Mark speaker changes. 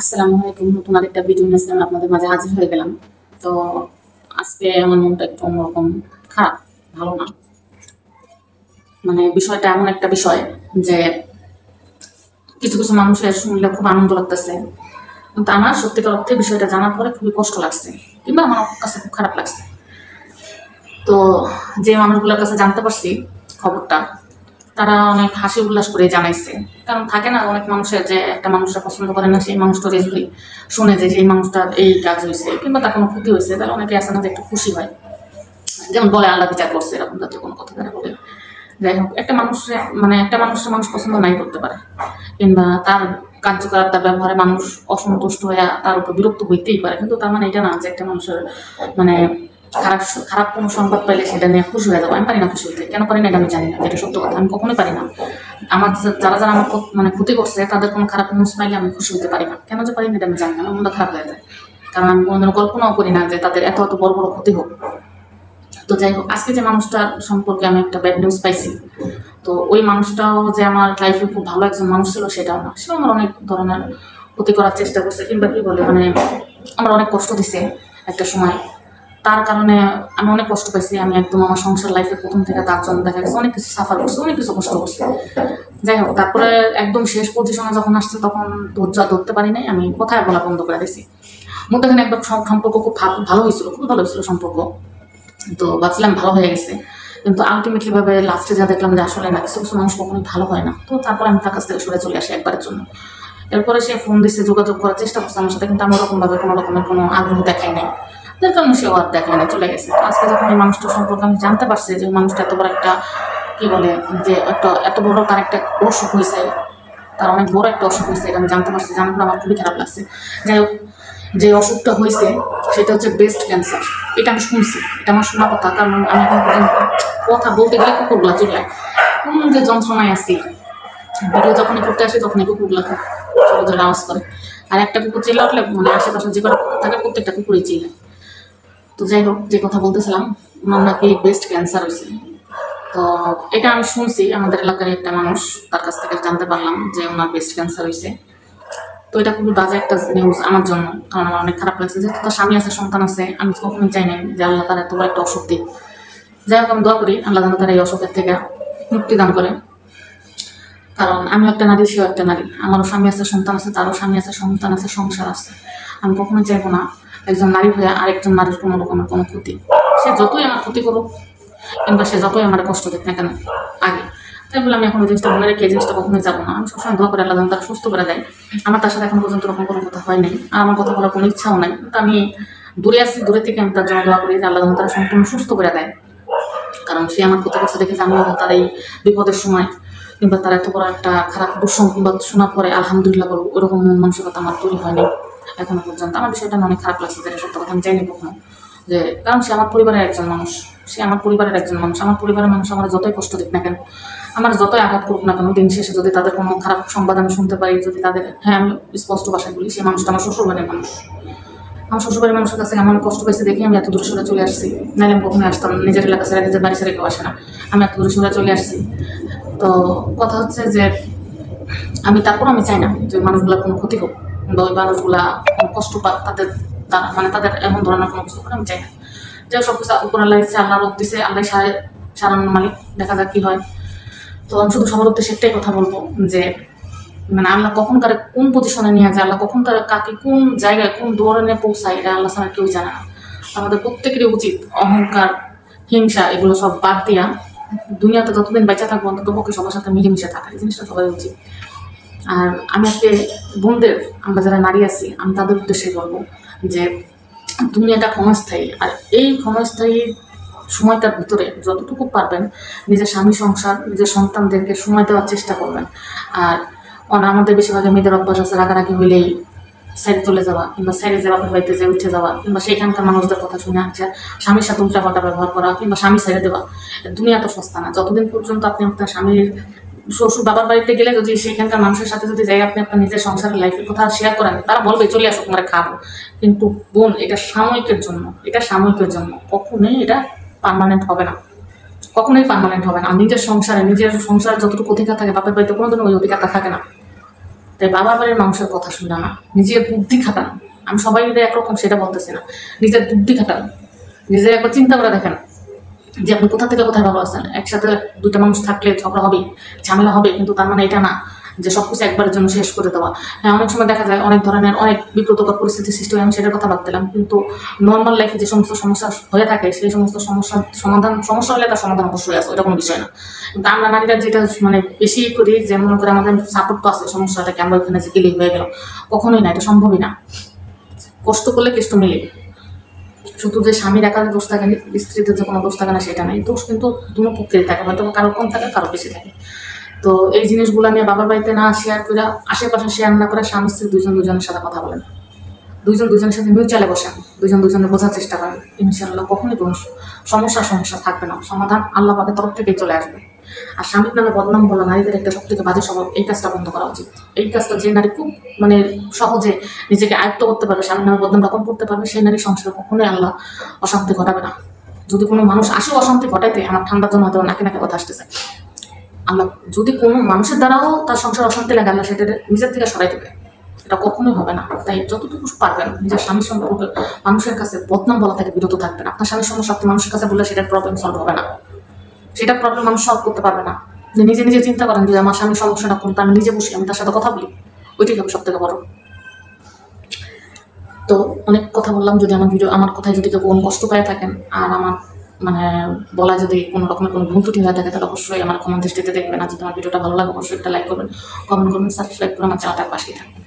Speaker 1: আসসালামু আলাইকুম। নতুন আরেকটা ভিডিও নিয়ে আসলাম, আপনাদের মাঝে হাজির হয়ে গেলাম। তো আজকে আমার মনটা একটু অন্যরকম, খারাপ, ভালো না। মানে বিষয়টা এমন একটা বিষয় যে কিছু কিছু মানুষের শুনলে খুব আনন্দ লাগতেছে, কিন্তু আমার সত্যিকার অর্থে বিষয়টা জানার পরে খুবই কষ্ট লাগছে, কিংবা আমার কাছে খুব খারাপ লাগছে। তো যে মানুষগুলোর কাছে জানতে পারছি খবরটা, তারা অনেক হাসি উল্লাস করে জানাইছে। কারণ থাকে না অনেক মানুষের যে একটা মানুষটা পছন্দ করে না, সেই মানুষটা যদি শুনে যে সেই মানুষটার এই কাজ হয়েছে কিংবা তার কোনো ক্ষতি হয়েছে, তাহলে অনেকে আছে না যে একটু খুশি হয়, যেমন বলে আল্লাহ বিচার করছে, এরকম জাতীয় কোনো কথা তারা বলে। যাই হোক, একটা মানুষের একটা মানুষের মানুষ পছন্দ নাই করতে পারে, কিংবা তার কার্যকলাপ তার ব্যবহারে মানুষ অসন্তুষ্ট হয়ে তার উপর বিরক্ত হইতেই পারে, কিন্তু তার মানে এটা না যে একটা মানুষের মানে খারাপ খারাপ কোনো সংবাদ পাইলে সেটা নিয়ে খুশি হয়ে যাবো। আমি পারি না খুশি হইতে, কেন পারি না এটা আমি জানি না, যেটা সত্য কথা, আমি কখনোই পারি না। আমার যারা যারা আমার ক্ষতি করছে তাদের কোনো খারাপ নিউজ পাইলে আমি খুশি হতে পারি না, কেন যে পারি না এটা আমি জানি না, আমার মনটা খারাপ হয়ে যায়। কারণ আমি কোনোদিনও কল্পনাও করি না যে তাদের এত এত বড় বড় ক্ষতি হোক। তো যাই হোক, আজকে যে মানুষটার সম্পর্কে আমি একটা ব্যাড নিউজ পাইছি, তো ওই মানুষটাও যে আমার লাইফে খুব ভালো একজন মানুষ ছিল সেটাও না। সে আমার অনেক ধরনের ক্ষতি করার চেষ্টা করছে, কিংবা কি বলে মানে আমার অনেক কষ্ট দিছে একটা সময়। তার কারণে আমি অনেক কষ্ট পাইছি। আমি একদম আমার সংসার লাইফে প্রথম থেকে তার জন্য দেখা গেছে অনেক কিছু সাফার করছে, অনেক কিছু কষ্ট করছে। যাই হোক, তারপরে একদম শেষ পজিশনে যখন আসছে তখন ধৈর্য ধরতে পারি নাই, আমি কথায় বলা বন্ধ করে দিয়েছি। মধ্যখানে একদম সম্পর্ক খুব ভালো হয়েছিল, খুব ভালো হয়েছিল সম্পর্ক। তো ভাবছিলাম ভালো হয়ে গেছে, কিন্তু আলটিমেটলি ভাবে লাস্টে যা দেখলাম যে আসলে না, কিছু কিছু মানুষ কখনোই ভালো হয় না। তো তারপর আমি তার কাছ থেকে সরে চলে আসি একবারের জন্য। এরপরে সে ফোন দিচ্ছে, যোগাযোগ করার চেষ্টা করছে আমার সাথে, কিন্তু আমি ওরকমভাবে কোনো রকমের কোনো আগ্রহ দেখাই নাই, যার কারণে সেও আর দেখায় না, চলে গেছে। আজকে যখন এই মানুষটার সম্পর্কে আমি জানতে পারছি যে মানুষটা এত বড় একটা কি বলে যে একটা এত বড় তার একটা অসুখ হয়েছে, তার অনেক বড় একটা অসুখ হয়েছে, এটা আমি জানতে পারছি। জানার পর আমার খুবই খারাপ লাগছে। যাই হোক, যে অসুখটা হয়েছে সেটা হচ্ছে ব্রেস্ট ক্যান্সার। এটা আমি শুনছি, এটা আমার শোনা কথা, কারণ আমি এখন পর্যন্ত কথা বলতে গেলে কুকুরগুলা চিল্লায়, কোন যে যন্ত্রণায় আছি। ভিডিও যখনই করতে আসে তখনই কুকুরগুলা খুব ছোটো ছোটো আওয়াজ করে, আর একটা কুকুর চিল্লা উঠলে মানে আশেপাশে যে কটা কুকুর থাকে প্রত্যেকটা কুকুরই চিল্লায়। তো যাই হোক, যে কথা বলতেছিলাম, ওনার নাকি ব্রেস্ট ক্যান্সার হয়েছে। তো এটা আমি শুনছি, আমাদের এলাকার একটা মানুষ, তার কাছ থেকে জানতে পারলাম যে ওনার ব্রেস্ট ক্যান্সার হয়েছে। তো এটা খুবই বাজে একটা নিউজ আমার জন্য, কারণ আমার অনেক খারাপ লাগছে। যেহেতু তার স্বামী আছে, সন্তান আছে, আমি কখনোই চাই নাই যে আল্লাহ তার এত বড় একটা অসুখ দিই। যাই হোক, আমি দোয়া করি আল্লাহ যেন তার এই অসুখের থেকে মুক্তি দান করে। কারণ আমিও একটা নারী, সেও একটা নারী, আমারও স্বামী আছে, সন্তান আছে, তারও স্বামী আছে, সন্তান আছে, সংসার আছে। আমি কখনোই চাইবো না একজন নারী হয়ে আরেকজন নারীর কোনো রকমের কোনো ক্ষতি। সে যতই আমার ক্ষতি করুক, কিংবা সে যতই আমার কষ্ট দেখ না কেন আগে, তাই বলে আমি এখন ওই জিনিসটা মনে রেখে এই জিনিসটা কখনোই যাবো না। আমি সবসময় দোয়া করে আল্লাহ যেন তারা সুস্থ করে দেয়। আমার তার সাথে এখন পর্যন্ত এরকম কোনো কথা হয় নাই, আর আমার কথা বলার কোনো ইচ্ছাও নাই, কিন্তু আমি দূরে আসি, দূরে থেকে আমি তার জন্য দোয়া করি যে আল্লাহ যেন তারা সম্পূর্ণ সুস্থ করে দেয়। কারণ সে আমার ক্ষতি করছে দেখেছে, আমিও তার এই বিপদের সময় কিংবা তার এত বড় একটা খারাপ দুঃসংবাদ শোনার পরে আলহামদুলিল্লাহ বলবো, ওরকম মন মানসিকতা আমার তৈরি হয়নি এখনো পর্যন্ত। আমার বিষয়টা অনেক খারাপ লাগছে, যেটা সত্য কথা, আমি চাইনি কখনো যে, কারণ সে আমার পরিবারের একজন মানুষ, সে আমার পরিবারের একজন মানুষ। আমার পরিবারের মানুষ আমার যতই কষ্ট দিক না কেন, আমার যতই আঘাত করুক না কেন, দিন শেষে যদি তাদের কোনো খারাপ সংবাদ আমি শুনতে পারি, যদি তাদের, হ্যাঁ আমি স্পষ্ট ভাষায় বলি, সে মানুষটা আমার শ্বশুরবাড়ির মানুষ। আমার শ্বশুরবাড়ির মানুষের কাছে আমার কষ্ট পেয়েছে দেখে আমি এত দূরে সরে চলে আসছি, নাহলে আমি কখনোই আসতাম না। নিজের এলাকা ছেড়ে, নিজের বাড়ি ছেড়ে কেউ আসে না, আমি এত দূরে সরে চলে আসছি। তো কথা হচ্ছে যে আমি তারপর আমি চাই না যে মানুষগুলোর কোনো ক্ষতি হোক, বা ওই মানুষগুলা কষ্ট পাক, তাদের তারা মানে তাদের এমন ধরনের কোনো কিছু করে আমি চাই না। যে সব কিছু উপর আল্লাহ ইচ্ছে, আল্লাহ রোগ দিছে, আল্লাহ সারানোর মালিক, দেখা যাক কি হয়। তো আমি শুধু সবার উদ্দেশ্যে একটাই কথা বলবো যে মানে আল্লাহ কখন কারে কোন পজিশনে নিয়ে যায়, আল্লাহ কখন তারা কাকে কোন জায়গায় কোন ধরনের পৌঁছায়, এটা আল্লাহ ছাড়া কেউ জানে না। আমাদের প্রত্যেকেরই উচিত অহংকার, হিংসা এগুলো সব বাদ দিয়া দুনিয়াতে যতদিন বেঁচে থাকবো অন্তত পক্ষে সবার সাথে মিলেমিশে থাকা, এই জিনিসটা সবাই উচিত। আর আমি আজকে বোনদের, আমরা যারা নারী আছি, আমি তাদের উদ্দেশ্যে বলবো যে দুনিয়াটা ক্ষণস্থায়ী, আর এই ক্ষণস্থায়ী সময়টার ভিতরে যতটুকু পারবেন নিজের স্বামী, সংসার, নিজের সন্তানদেরকে সময় দেওয়ার চেষ্টা করবেন। আর আমাদের বেশিরভাগ মেয়েদের অভ্যাস আছে রাগারাগি হইলেই সাইডে চলে যাওয়া, কিংবা সাইডে যে বাপের বাড়িতে যে উঠে যাওয়া, কিংবা সেখানকার মানুষদের কথা শুনে আসছে স্বামীর সাথে উল্টাপাল্টা ব্যবহার করা, কিংবা স্বামী সাইডে দেওয়া। দুনিয়া তো সস্তা না। যতদিন পর্যন্ত আপনি আপনার স্বামীর শ্বশুর বাবার বাড়িতে গেলে যদি সেখানকার মানুষের সাথে যদি যাই আপনি আপনার নিজের সংসারের লাইফের কথা শেয়ার করেন, তারা বলবে চলে আসো তোমার খাবো। কিন্তু বোন, এটা সাময়িকের জন্য, এটা সাময়িকের জন্য, কখনোই এটা পার্মানেন্ট হবে না, কখনোই পার্মানেন্ট হবে না। নিজের সংসারে যতটুকু অধিকার থাকে বাপের বাড়িতে কোনোদিন ওই অধিকারটা থাকে না। তাই বাবার বাড়ির মানুষের কথা শুনে না, নিজের বুদ্ধি খাটান। আমি সবাই একরকম সেটা বলতেছি না, নিজের বুদ্ধি খাটান, নিজে একবার চিন্তা করে দেখেন যে আপনি কোথা থেকে কোথায় ভালো আছেন। একসাথে দুটো মানুষ থাকলে ঝগড়া হবে, ঝামেলা হবে, কিন্তু তার মানে এটা না যে সবকিছু একবারের জন্য শেষ করে দেওয়া। হ্যাঁ, অনেক সময় দেখা যায় অনেক ধরনের অনেক বিব্রতকর পরিস্থিতির সৃষ্টি হয়, আমি সেটার কথা ভাবছিলাম, কিন্তু নর্মাল লাইফে যে সমস্ত সমস্যা হয়ে থাকে সেই সমস্ত সমস্যা হলে তার সমাধান অবশ্যই আছে, ওটা কোনো বিষয় না। কিন্তু আমরা নারীরা যেটা মানে বেশি করি, যে মনে করে আমাদের সাপোর্ট তো আছে, সমস্যাটাকে আমরা ওখানে যে গেলেই হয়ে গেল, কখনোই না, এটা সম্ভবই না। কষ্ট করলে কেষ্ট মিলে। শুধু যে স্বামীর একার দোষ থাকে না, স্ত্রীদের যে কোনো দোষ থাকে না সেটা নেই, দোষ কিন্তু দুটো পক্ষেই থাকে, হয়তো কারো কম থাকে কারো বেশি থাকে। তো এই জিনিসগুলো নিয়ে বাবার বাড়িতে না শেয়ার করে, আশেপাশে শেয়ার না করে, স্বামী স্ত্রী দুজনের সাথে কথা বলেন, দুজনের সাথে মিউচুয়ালে বসেন, দুজনের বোঝার চেষ্টা করেন, ইনশাআল্লাহ কখনোই কোনো সমস্যা থাকবে না, সমাধান আল্লাহ পাকের তরফ থেকেই চলে আসবে। আর স্বামীর নামে বদনাম বলা নারীদের একটা সব থেকে বাজে স্বভাব, এই কাজটা বন্ধ করা উচিত। এই কাজটা যে নারী খুব মানে সহজে নিজেকে আয়ত্ত করতে পারবে, স্বামীর নামে বদনাম রকম করতে পারবে, সেই নারী সংসারে কখনোই আল্লাহ অশান্তি ঘটাবে না। যদি কোনো মানুষ আসেও অশান্তি ঘটাইতে, আমার ঠান্ডার জন্য হয়তো নাকে নাকে কথা আসতেছে, আল্লাহ যদি কোনো মানুষের দ্বারাও তার সংসার অশান্তি লাগে, আল্লাহ সেটা নিজের থেকে সরাই দেবে, এটা কখনোই হবে না। তাই যতটুকু পারবেন নিজের স্বামীর সম্পর্কে মানুষের কাছে বদনাম বলা থেকে বিরত থাকবেন। আপনার স্বামীর সমস্যা আপনি মানুষের কাছে বললে সেটার প্রবলেম সলভ হবে না, সেটা প্রবলেম মানুষ সলভ করতে পারবে না। যে নিজে চিন্তা করেন যে আমার স্বামীর সমস্যাটা কোনটা, আমি নিজে বসি, আমি তার সাথে কথা বলি, ওইটাই হবে সব থেকে বড়। তো অনেক কথা বললাম, যদি আমার কথায় যদি কেউ কোনো কষ্ট পেয়ে থাকেন, আর আমার মানে বলা যদি কোনো রকমের কোনো ভুল ত্রুটি হয়ে থাকে, তাহলে অবশ্যই আমার কমেন্ট দৃষ্টিতে দেখবেন। আর যদি আমার ভিডিওটা ভালো লাগে অবশ্যই একটা লাইক করবেন, কমেন্ট করবেন, সাবস্ক্রাইব করে আমার চ্যানেলটার পাশেই থাকবেন।